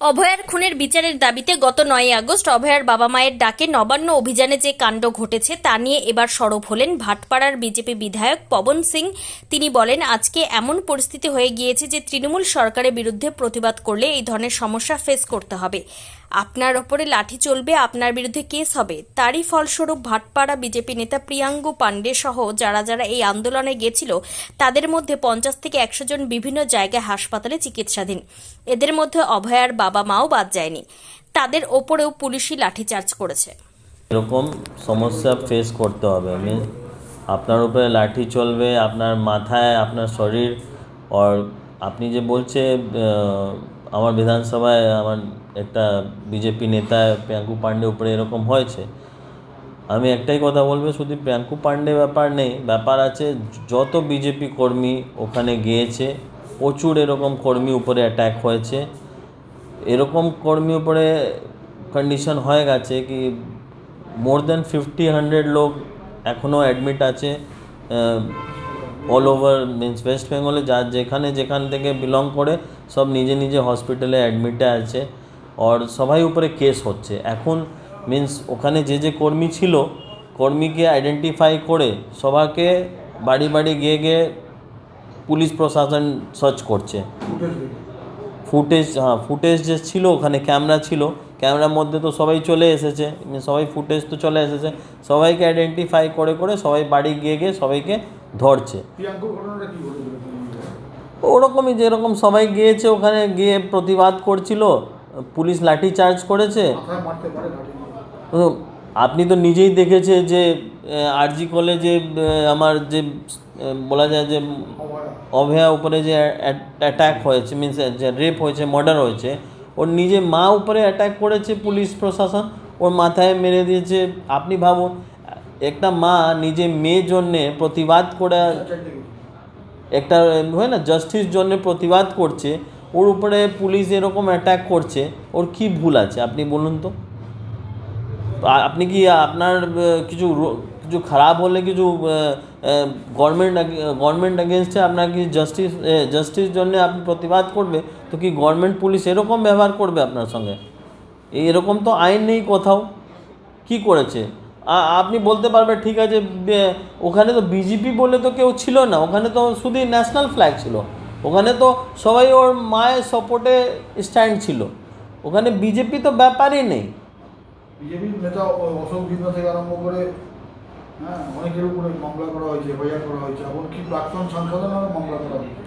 অভয়ার খুনের বিচারের দাবিতে গত 9 আগস্ট অভয়ার বাবা মায়ের ডাকে নবান্ন অভিযানে যে কাণ্ড ঘটেছে তা নিয়ে এবার সরব হলেন ভাটপাড়ার বিজেপি বিধায়ক পবন সিং। তিনি বলেন, আজকে এমন পরিস্থিতি হয়ে গিয়েছে যে তৃণমূল সরকারের বিরুদ্ধে প্রতিবাদ করলে এই ধরনের সমস্যা ফেস করতে হবে। আপনার ওপরে লাঠি চলবে, আপনার বিরুদ্ধে কেস হবে। তারই ফলস্বরূপ ভাটপাড়া বিজেপি নেতা প্রিয়াঙ্গু পাণ্ডে সহ যারা যারা এই আন্দোলনে গেছিল তাদের মধ্যে 50 থেকে 100 জন বিভিন্ন জায়গায় হাসপাতালে চিকিৎসাধীন। এদের মধ্যে অভয়ার বাবা মাও বাদ যায়নি, তাদের ওপরেও পুলিশি লাঠিচার্জ করেছে। এরকম সমস্যা ফেস করতে হবে। আপনার উপরে লাঠি চলবে, আপনার মাথায়, আপনার শরীর। আর আপনি যে বলছে আমার বিধানসভায় আমার একটা বিজেপি নেতা প্রিয়াঙ্কু পাণ্ডে উপরে এরকম হয়েছে, আমি একটাই কথা বলবো, শুধু প্রিয়াঙ্কু পাণ্ডে ব্যাপার নেই, ব্যাপার আছে যত বিজেপি কর্মী ওখানে গিয়েছে, প্রচুর এরকম কর্মী উপরে অ্যাটাক হয়েছে। এরকম কর্মী উপরে কন্ডিশন হয়ে গেছে কি মোর দেন 50-100 লোক এখনও অ্যাডমিট আছে অল ওভার ওয়েস্ট বেঙ্গলে, যার যেখান থেকে বিলং করে সব নিজে নিজে হসপিটালে অ্যাডমিটে আছে। আর সবাই উপরে কেস হচ্ছে এখন। ওখানে যে কর্মী ছিল, কর্মীকে আইডেন্টিফাই করে সবাইকে বাড়ি বাড়ি গিয়ে পুলিশ প্রশাসন সার্চ করছে। ফুটেজ যে ছিল, ওখানে ক্যামেরা ছিল, ক্যামেরার মধ্যে তো সবাই চলে এসেছে, সবাই ফুটেজ তো চলে এসেছে, সবাইকে আইডেন্টিফাই করে সবাই বাড়ি গিয়ে সবাইকে ধরছে। ওরকমই যেরকম সবাই গিয়েছে, ওখানে গিয়ে প্রতিবাদ করছিল, পুলিশ লাঠি চার্জ করেছে। আপনি তো নিজেই দেখেছে যে আরজি কলেজে আমার যে বলা যায় যে অভয়া উপরে যে অ্যাটাক হয়েছে, যে রেপ হয়েছে, মার্ডার হয়েছে, ওর নিজে মা উপরে অ্যাটাক করেছে পুলিশ প্রশাসন, ওর মাথায় মেরে দিয়েছে। আপনি ভাবুন, একটা মা নিজে মেয়ের জন্যে প্রতিবাদ করে, একটা হয় না জাস্টিস জন্য প্রতিবাদ করছে, ওর উপরে পুলিশ এরকম অ্যাটাক করছে, ওর কি ভুল আছে আপনি বলুন তো? আপনি কি আপনার কিছু খারাপ হলে কিছু গভর্নমেন্ট এগেনস্টে আপনার কি জাস্টিস জন্য আপনি প্রতিবাদ করবে, তো কি গভর্নমেন্ট পুলিশ এরকম ব্যবহার করবে আপনার সঙ্গে? এরকম তো আইন নেই কোথাও। কি করেছে আপনি বলতে পারবেন ঠিক আছে, ওখানে তো বিজেপি বলে তো কেউ ছিল না, ওখানে তো শুধু ন্যাশনাল ফ্ল্যাগ ছিল, ওখানে তো সবাই ওর মায়ের সাপোর্টে স্ট্যান্ড ছিল, ওখানে বিজেপি তো ব্যাপারই নেই। বিজেপির নেতা অশোক বিন্দু থেকে আরম্ভ করে অনেকের উপরে মামলা করা হয়েছে, এফআইআর করা হয়েছে, এমনকি প্রাক্তন সাংসদেরও মামলা করা হয়েছে।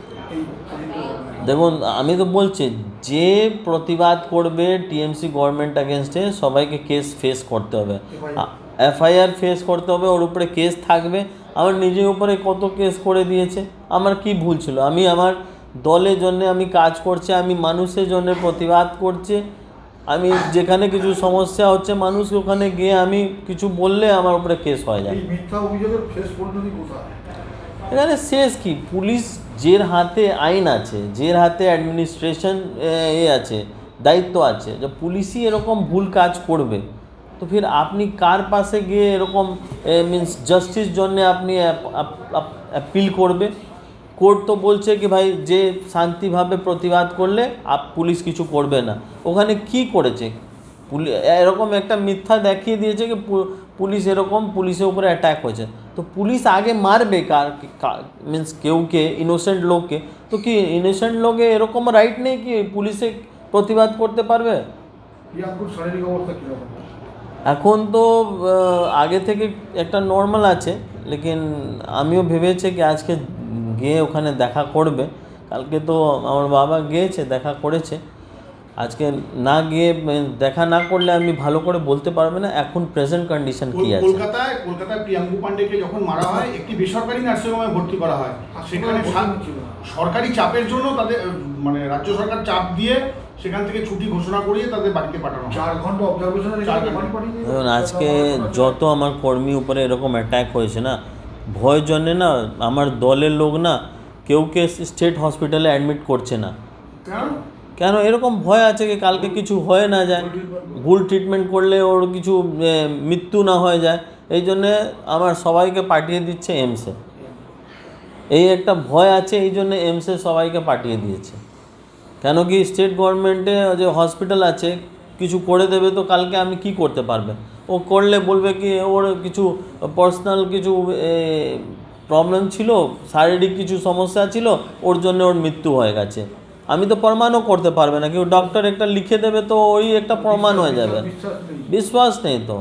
দেখুন, আমি তো বলছি যে প্রতিবাদ করবে টিএমসি গভর্নমেন্ট এগেনস্টে সবাইকে কেস ফেস করতে হবে, এফআইআর ফেস করতে হবে, ওর উপরে কেস থাকবে। আমার নিজের উপরে কত কেস করে দিয়েছে, আমার কি ভুল ছিল? আমি আমার দলের জন্য আমি কাজ করছি, আমি মানুষের জন্য প্রতিবাদ করছি, আমি যেখানে কিছু সমস্যা হচ্ছে মানুষ ওখানে গিয়ে আমি কিছু বললে আমার উপরে কেস হয়ে যায়। এখানে শেষ কি? পুলিশ যের হাতে আইন আছে, যের হাতে অ্যাডমিনিস্ট্রেশন আছে, দায়িত্ব আছে, যে পুলিশই এরকম ভুল কাজ করবে, তো ফির আপনি কার পাশে গিয়ে এরকম জাস্টিস জন্যে আপনি অ্যাপিল করবে? কোর্ট তো বলছে কি ভাই যে শান্তিভাবে প্রতিবাদ করলে পুলিশ কিছু করবে না। ওখানে কি করেছে? এরকম একটা মিথ্যা দেখিয়ে দিয়েছে কি পুলিশের উপরে অ্যাটাক হয়েছে, তো পুলিশ আগে মারবে কার? কেউকে, ইনোসেন্ট লোককে। তো কি ইনোসেন্ট লোকে এরকম রাইট নেই কি পুলিশে প্রতিবাদ করতে পারবে? শারীরিক অবস্থা কীরকম এখন তো আগে থেকে একটা নর্মাল আছে, লেকিন আমিও ভেবেছি কি আজকে গিয়ে ওখানে দেখা করবে। কালকে তো আমার বাবা গিয়েছে, দেখা করেছে। আজকে না গিয়ে দেখা না করলে আমি ভালো করে বলতে পারবো না এখন প্রেজেন্ট কন্ডিশন কি আছে। কলকাতায় প্রিয়াঙ্কু পাণ্ডেকে যখন মারা হয় একটি বেসরকারি নার্সিংহোমে ভর্তি করা হয়, সেখানে সরকারি চাপের জন্য তাদের মানে রাজ্য সরকার চাপ দিয়ে সেখান থেকে ছুটি ঘোষণা করিয়ে তাদের বাড়িতে পাঠানো 4 ঘন্টা অবজারভেশন। দেখুন, আজকে যত আমার কর্মী উপরে এরকম অ্যাটাক হয়েছে না, ভয়ের জন্যে না আমার দলের লোক না কেউকে স্টেট হসপিটালে অ্যাডমিট করছে না। কেন? এরকম ভয় আছে কি কালকে কিছু হয়ে না যায়, ভুল ট্রিটমেন্ট করলে ওর কিছু মৃত্যু না হয়ে যায়, এই জন্যে আমার সবাইকে পাঠিয়ে দিচ্ছে এমসে। এই একটা ভয় আছে, এই জন্যে এমসে সবাইকে পাঠিয়ে দিয়েছে। কেন কি স্টেট গভর্নমেন্টে যে হসপিটাল আছে কিছু করে দেবে, তো কালকে আমি কি করতে পারবে? ও করলে বলবে কি ওর কিছু পার্সোনাল কিছু প্রবলেম ছিল, শারীরিক কিছু সমস্যা ছিল, ওর জন্য ওর মৃত্যু হয়ে গেছে। আমি তো প্রমাণও করতে পারবে না, কেউ ডক্টর একটা লিখে দেবে তো ওই একটা প্রমাণ হয়ে যাবে। বিশ্বাস নেই। বিশ্বাস নেই তো।